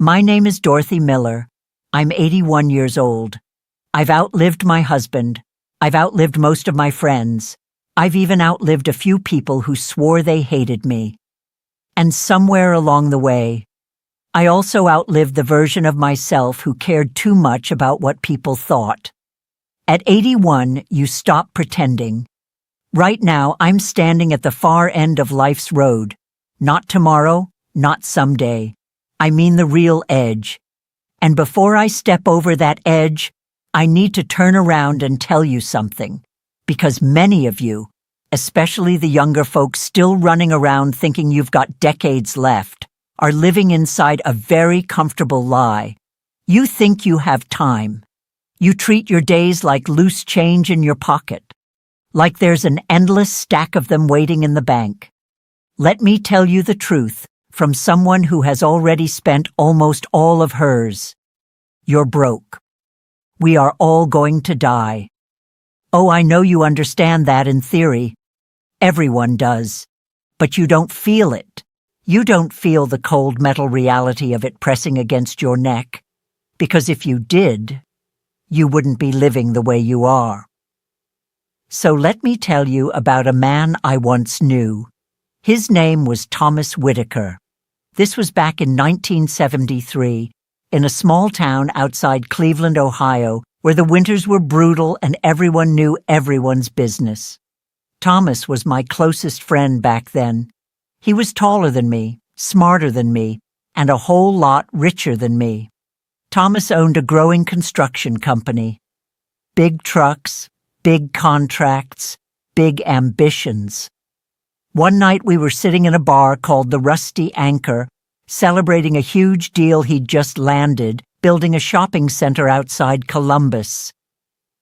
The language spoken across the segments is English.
My name is Dorothy Miller. I'm 81 years old. I've outlived my husband. I've outlived most of my friends. I've even outlived a few people who swore they hated me. And somewhere along the way, I also outlived the version of myself who cared too much about what people thought. At 81, you stop pretending. Right now, I'm standing at the far end of life's road. Not tomorrow, not someday. I mean the real edge. And before I step over that edge, I need to turn around and tell you something. Because many of you, especially the younger folks still running around thinking you've got decades left, are living inside a very comfortable lie. You think you have time. You treat your days like loose change in your pocket, like there's an endless stack of them waiting in the bank. Let me tell you the truth from someone who has already spent almost all of hers. You're broke. We are all going to die. Oh, I know you understand that in theory. Everyone does. But you don't feel it. You don't feel the cold metal reality of it pressing against your neck. Because if you did, you wouldn't be living the way you are. So let me tell you about a man I once knew. His name was Thomas Whitaker. This was back in 1973, in a small town outside Cleveland, Ohio, where the winters were brutal and everyone knew everyone's business. Thomas was my closest friend back then. He was taller than me, smarter than me, and a whole lot richer than me. Thomas owned a growing construction company. Big trucks, big contracts, big ambitions. One night we were sitting in a bar called the Rusty Anchor, celebrating a huge deal he'd just landed, building a shopping center outside Columbus.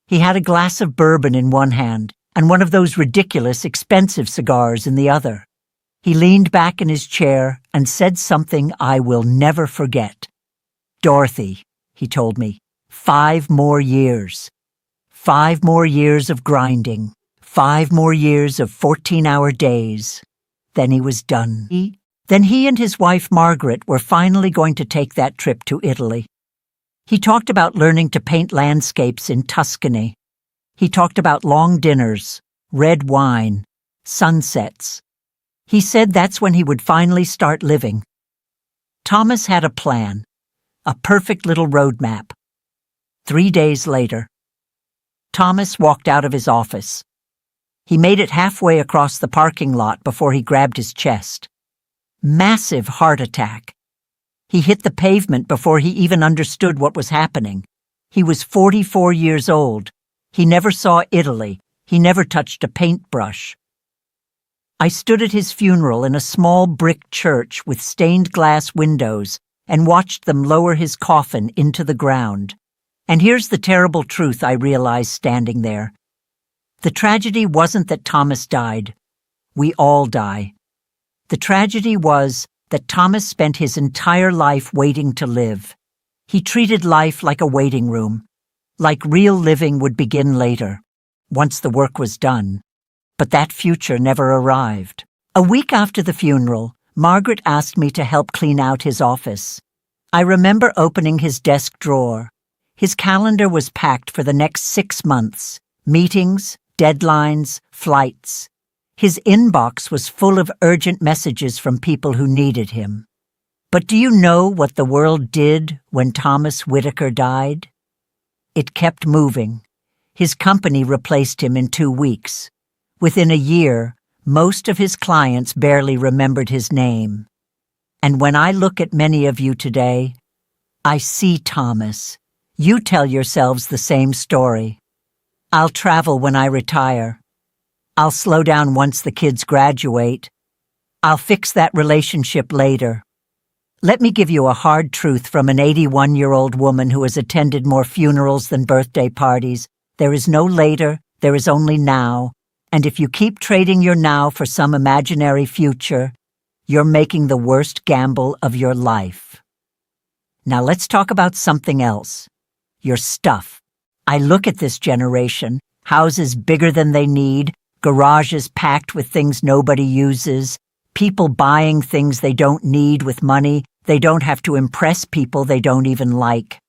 He had a glass of bourbon in one hand and one of those ridiculous, expensive cigars in the other. He leaned back in his chair and said something I will never forget. "Dorothy," he told me, 5 more years. 5 more years of grinding. 5 more years of 14-hour days. Then he was done. Then he and his wife Margaret were finally going to take that trip to Italy. He talked about learning to paint landscapes in Tuscany. He talked about long dinners, red wine, sunsets. He said that's when he would finally start living. Thomas had a plan, a perfect little roadmap. 3 days later, Thomas walked out of his office. He made it halfway across the parking lot before he grabbed his chest. Massive heart attack. He hit the pavement before he even understood what was happening. He was 44 years old. He never saw Italy. He never touched a paintbrush. I stood at his funeral in a small brick church with stained glass windows and watched them lower his coffin into the ground. And here's the terrible truth I realized standing there. The tragedy wasn't that Thomas died. We all die. The tragedy was that Thomas spent his entire life waiting to live. He treated life like a waiting room, like real living would begin later, once the work was done. But that future never arrived. A week after the funeral, Margaret asked me to help clean out his office. I remember opening his desk drawer. His calendar was packed for the next 6 months. Meetings, deadlines, flights. His inbox was full of urgent messages from people who needed him. But do you know what the world did when Thomas Whitaker died? It kept moving. His company replaced him in 2 weeks. Within a year, most of his clients barely remembered his name. And when I look at many of you today, I see Thomas. You tell yourselves the same story. I'll travel when I retire. I'll slow down once the kids graduate. I'll fix that relationship later. Let me give you a hard truth from an 81-year-old woman who has attended more funerals than birthday parties. There is no later, there is only now. And if you keep trading your now for some imaginary future, you're making the worst gamble of your life. Now let's talk about something else. Your stuff. I look at this generation, houses bigger than they need, garages packed with things nobody uses, people buying things they don't need with money They don't have to impress people they don't even like.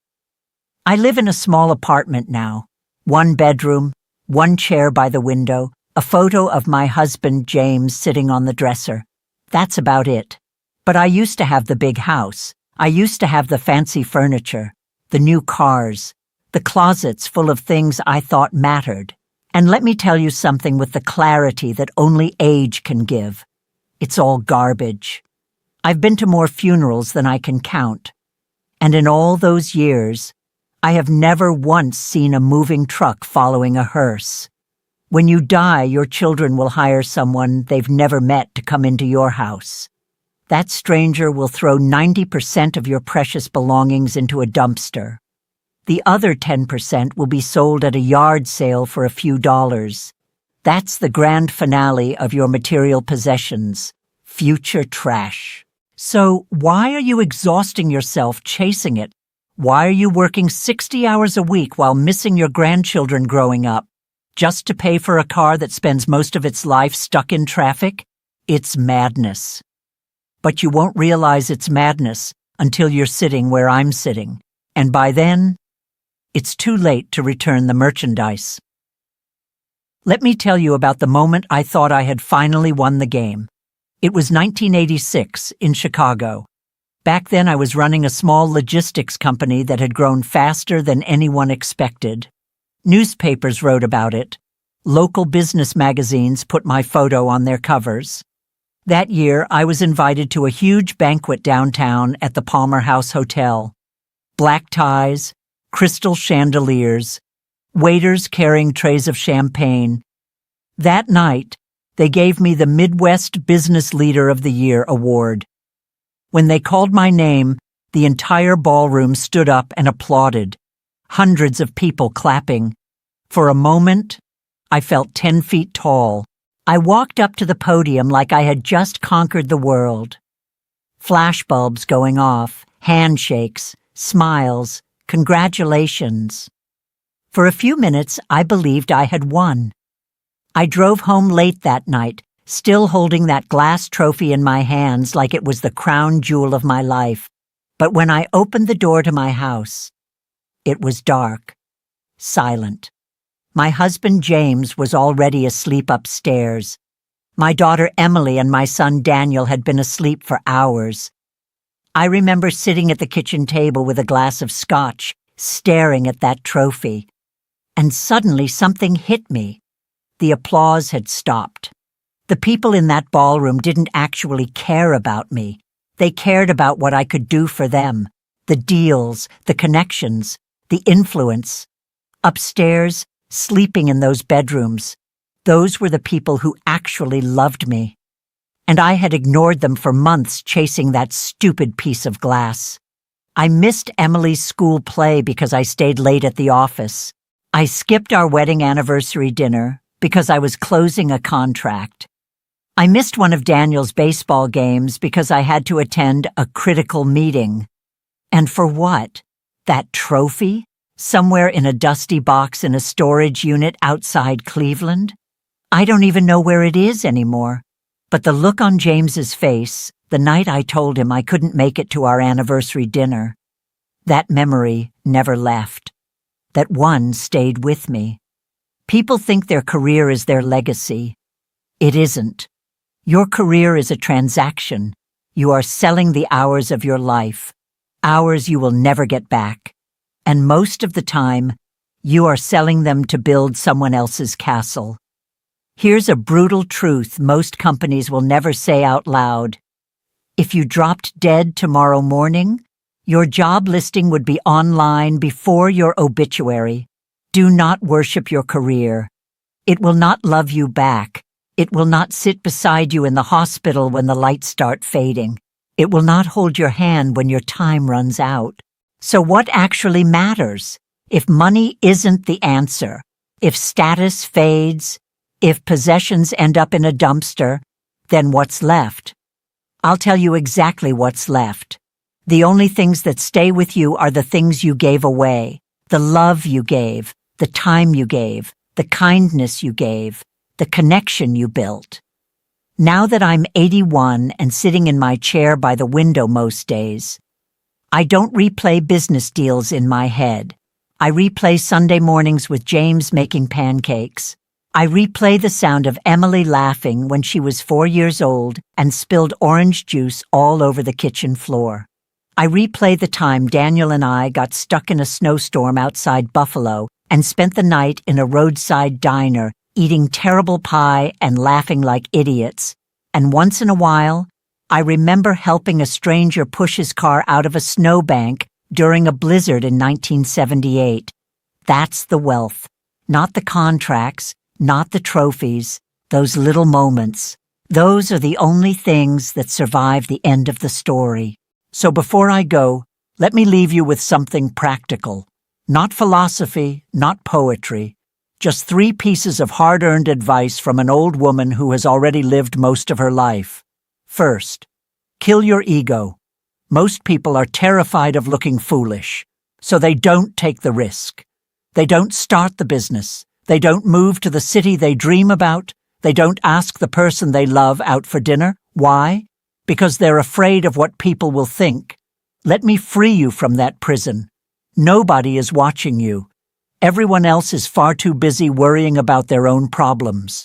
I live in a small apartment now. 1 bedroom, 1 chair by the window, a photo of my husband James sitting on the dresser. That's about it. But I used to have the big house. I used to have the fancy furniture, the new cars, the closets full of things I thought mattered. And let me tell you something with the clarity that only age can give. It's all garbage. I've been to more funerals than I can count. And in all those years, I have never once seen a moving truck following a hearse. When you die, your children will hire someone they've never met to come into your house. That stranger will throw 90% of your precious belongings into a dumpster. The other 10% will be sold at a yard sale for a few dollars. That's the grand finale of your material possessions. Future trash. So why are you exhausting yourself chasing it? Why are you working 60 hours a week while missing your grandchildren growing up? Just to pay for a car that spends most of its life stuck in traffic? It's madness. But you won't realize it's madness until you're sitting where I'm sitting. And by then, it's too late to return the merchandise. Let me tell you about the moment I thought I had finally won the game. It was 1986 in Chicago. Back then I was running a small logistics company that had grown faster than anyone expected. Newspapers wrote about it. Local business magazines put my photo on their covers. That year, I was invited to a huge banquet downtown at the Palmer House Hotel. Black ties, crystal chandeliers, waiters carrying trays of champagne. That night, they gave me the Midwest Business Leader of the Year award. When they called my name, the entire ballroom stood up and applauded. Hundreds of people clapping. For a moment, I felt 10 feet tall. I walked up to the podium like I had just conquered the world. Flashbulbs going off, handshakes, smiles, congratulations. For a few minutes, I believed I had won. I drove home late that night, still holding that glass trophy in my hands like it was the crown jewel of my life. But when I opened the door to my house, it was dark, silent. My husband James was already asleep upstairs. My daughter Emily and my son Daniel had been asleep for hours. I remember sitting at the kitchen table with a glass of scotch, staring at that trophy. And suddenly something hit me. The applause had stopped. The people in that ballroom didn't actually care about me. They cared about what I could do for them. The deals, the connections, the influence. Upstairs, sleeping in those bedrooms, those were the people who actually loved me. And I had ignored them for months chasing that stupid piece of glass. I missed Emily's school play because I stayed late at the office. I skipped our wedding anniversary dinner because I was closing a contract. I missed one of Daniel's baseball games because I had to attend a critical meeting. And for what? That trophy? Somewhere in a dusty box in a storage unit outside Cleveland? I don't even know where it is anymore. But the look on James's face, the night I told him I couldn't make it to our anniversary dinner, that memory never left. That one stayed with me. People think their career is their legacy. It isn't. Your career is a transaction. You are selling the hours of your life, hours you will never get back. And most of the time, you are selling them to build someone else's castle. Here's a brutal truth most companies will never say out loud. If you dropped dead tomorrow morning, your job listing would be online before your obituary. Do not worship your career. It will not love you back. It will not sit beside you in the hospital when the lights start fading. It will not hold your hand when your time runs out. So what actually matters? If money isn't the answer, if status fades, if possessions end up in a dumpster, then what's left? I'll tell you exactly what's left. The only things that stay with you are the things you gave away, the love you gave, the time you gave, the kindness you gave, the connection you built. Now that I'm 81 and sitting in my chair by the window most days, I don't replay business deals in my head. I replay Sunday mornings with James making pancakes. I replay the sound of Emily laughing when she was 4 years old and spilled orange juice all over the kitchen floor. I replay the time Daniel and I got stuck in a snowstorm outside Buffalo and spent the night in a roadside diner eating terrible pie and laughing like idiots. And once in a while, I remember helping a stranger push his car out of a snowbank during a blizzard in 1978. That's the wealth. Not the contracts, not the trophies, those little moments. Those are the only things that survive the end of the story. So before I go, let me leave you with something practical. Not philosophy, not poetry. Just 3 pieces of hard-earned advice from an old woman who has already lived most of her life. First, kill your ego. Most people are terrified of looking foolish, so they don't take the risk. They don't start the business. They don't move to the city they dream about. They don't ask the person they love out for dinner. Why? Because they're afraid of what people will think. Let me free you from that prison. Nobody is watching you. Everyone else is far too busy worrying about their own problems.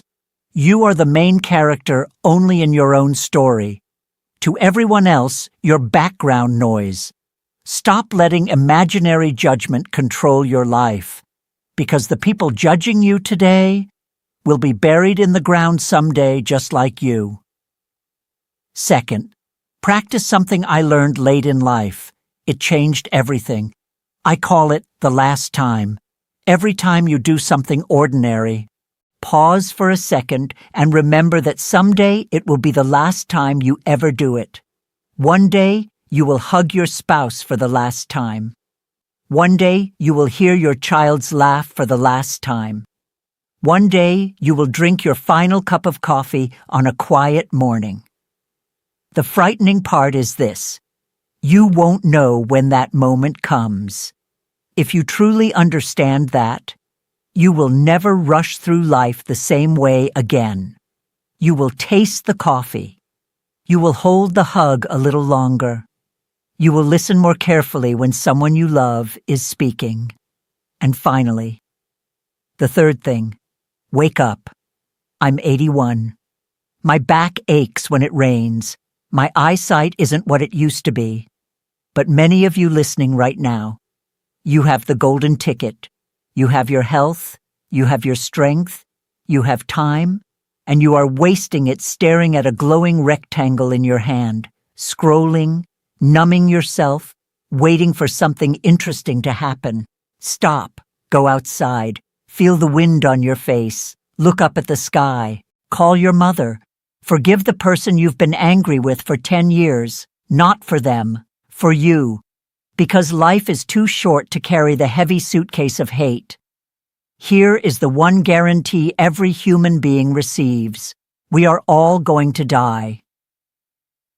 You are the main character only in your own story. To everyone else, you're background noise. Stop letting imaginary judgment control your life, because the people judging you today will be buried in the ground someday just like you. Second, practice something I learned late in life. It changed everything. I call it the last time. Every time you do something ordinary, pause for a second and remember that someday it will be the last time you ever do it. One day, you will hug your spouse for the last time. One day, you will hear your child's laugh for the last time. One day, you will drink your final cup of coffee on a quiet morning. The frightening part is this: you won't know when that moment comes. If you truly understand that, you will never rush through life the same way again. You will taste the coffee. You will hold the hug a little longer. You will listen more carefully when someone you love is speaking. And finally, the third thing, wake up. I'm 81. My back aches when it rains. My eyesight isn't what it used to be. But many of you listening right now, you have the golden ticket. You have your health, you have your strength, you have time, and you are wasting it staring at a glowing rectangle in your hand, scrolling, numbing yourself, waiting for something interesting to happen. Stop, go outside, feel the wind on your face, look up at the sky, call your mother, forgive the person you've been angry with for 10 years, not for them, for you. Because life is too short to carry the heavy suitcase of hate. Here is the one guarantee every human being receives. We are all going to die.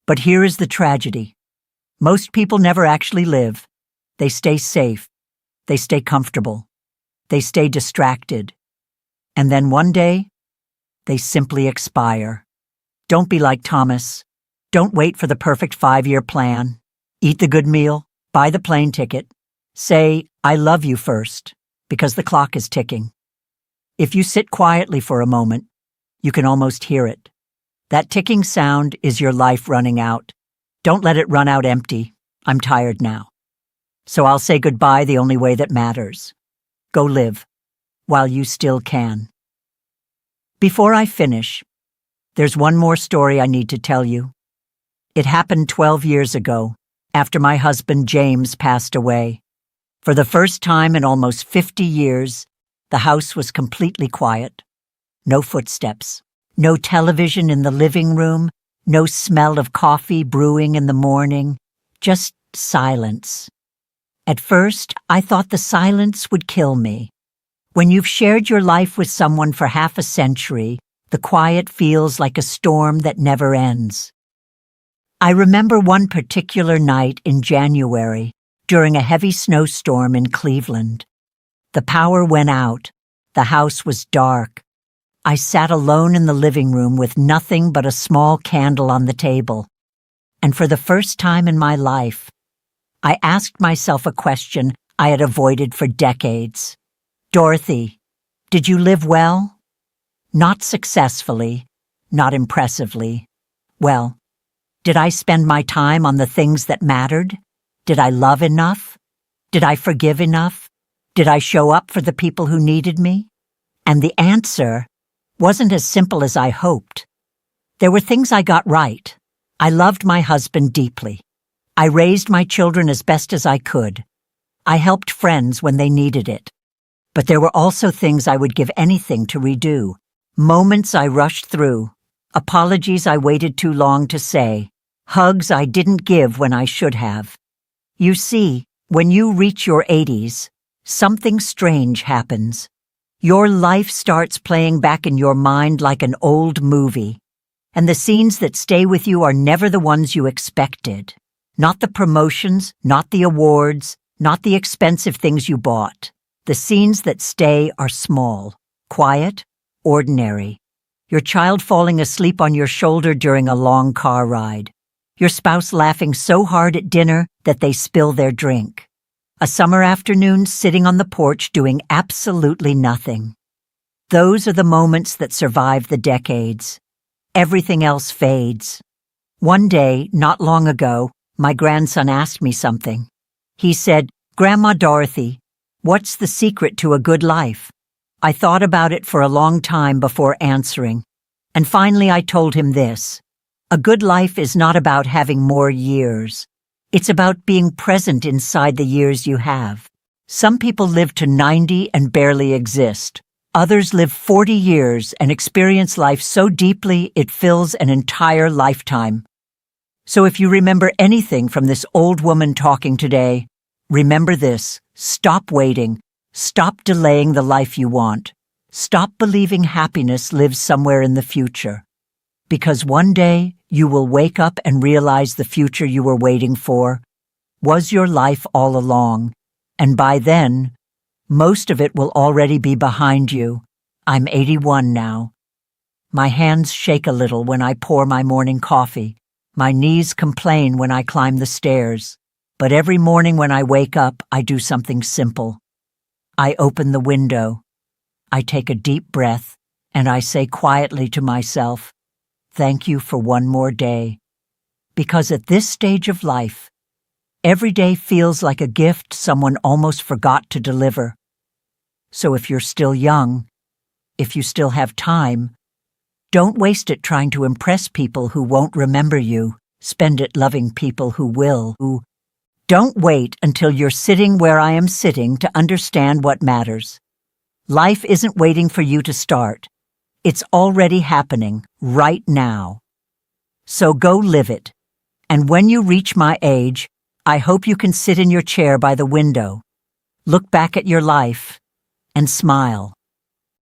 But here is the tragedy. Most people never actually live. They stay safe. They stay comfortable. They stay distracted. And then one day, they simply expire. Don't be like Thomas. Don't wait for the perfect 5-year plan. Eat the good meal. Buy the plane ticket. Say, I love you first, because the clock is ticking. If you sit quietly for a moment, you can almost hear it. That ticking sound is your life running out. Don't let it run out empty. I'm tired now. So I'll say goodbye the only way that matters. Go live, while you still can. Before I finish, there's one more story I need to tell you. It happened 12 years ago. After my husband James passed away. For the first time in almost 50 years, the house was completely quiet. No footsteps, no television in the living room, no smell of coffee brewing in the morning, just silence. At first, I thought the silence would kill me. When you've shared your life with someone for half a century, the quiet feels like a storm that never ends. I remember one particular night in January during a heavy snowstorm in Cleveland. The power went out. The house was dark. I sat alone in the living room with nothing but a small candle on the table. And for the first time in my life, I asked myself a question I had avoided for decades. Dorothy, did you live well? Not successfully, not impressively. Well, did I spend my time on the things that mattered? Did I love enough? Did I forgive enough? Did I show up for the people who needed me? And the answer wasn't as simple as I hoped. There were things I got right. I loved my husband deeply. I raised my children as best as I could. I helped friends when they needed it. But there were also things I would give anything to redo. Moments I rushed through. Apologies I waited too long to say. Hugs I didn't give when I should have. You see, when you reach your 80s, something strange happens. Your life starts playing back in your mind like an old movie. And the scenes that stay with you are never the ones you expected. Not the promotions, not the awards, not the expensive things you bought. The scenes that stay are small, quiet, ordinary. Your child falling asleep on your shoulder during a long car ride. Your spouse laughing so hard at dinner that they spill their drink. A summer afternoon sitting on the porch doing absolutely nothing. Those are the moments that survive the decades. Everything else fades. One day, not long ago, my grandson asked me something. He said, "Grandma Dorothy, what's the secret to a good life?" I thought about it for a long time before answering, and finally I told him this. A good life is not about having more years. It's about being present inside the years you have. Some people live to 90 and barely exist. Others live 40 years and experience life so deeply it fills an entire lifetime. So if you remember anything from this old woman talking today, remember this: stop waiting. Stop delaying the life you want. Stop believing happiness lives somewhere in the future. Because one day you will wake up and realize the future you were waiting for was your life all along. And by then, most of it will already be behind you. I'm 81 now. My hands shake a little when I pour my morning coffee. My knees complain when I climb the stairs. But every morning when I wake up, I do something simple. I open the window. I take a deep breath, and I say quietly to myself, "Thank you for one more day." Because at this stage of life, every day feels like a gift someone almost forgot to deliver. So if you're still young, if you still have time, don't waste it trying to impress people who won't remember you. Spend it loving people who will. Don't wait until you're sitting where I am sitting to understand what matters. Life isn't waiting for you to start. It's already happening right now. So go live it. And when you reach my age, I hope you can sit in your chair by the window, look back at your life, and smile.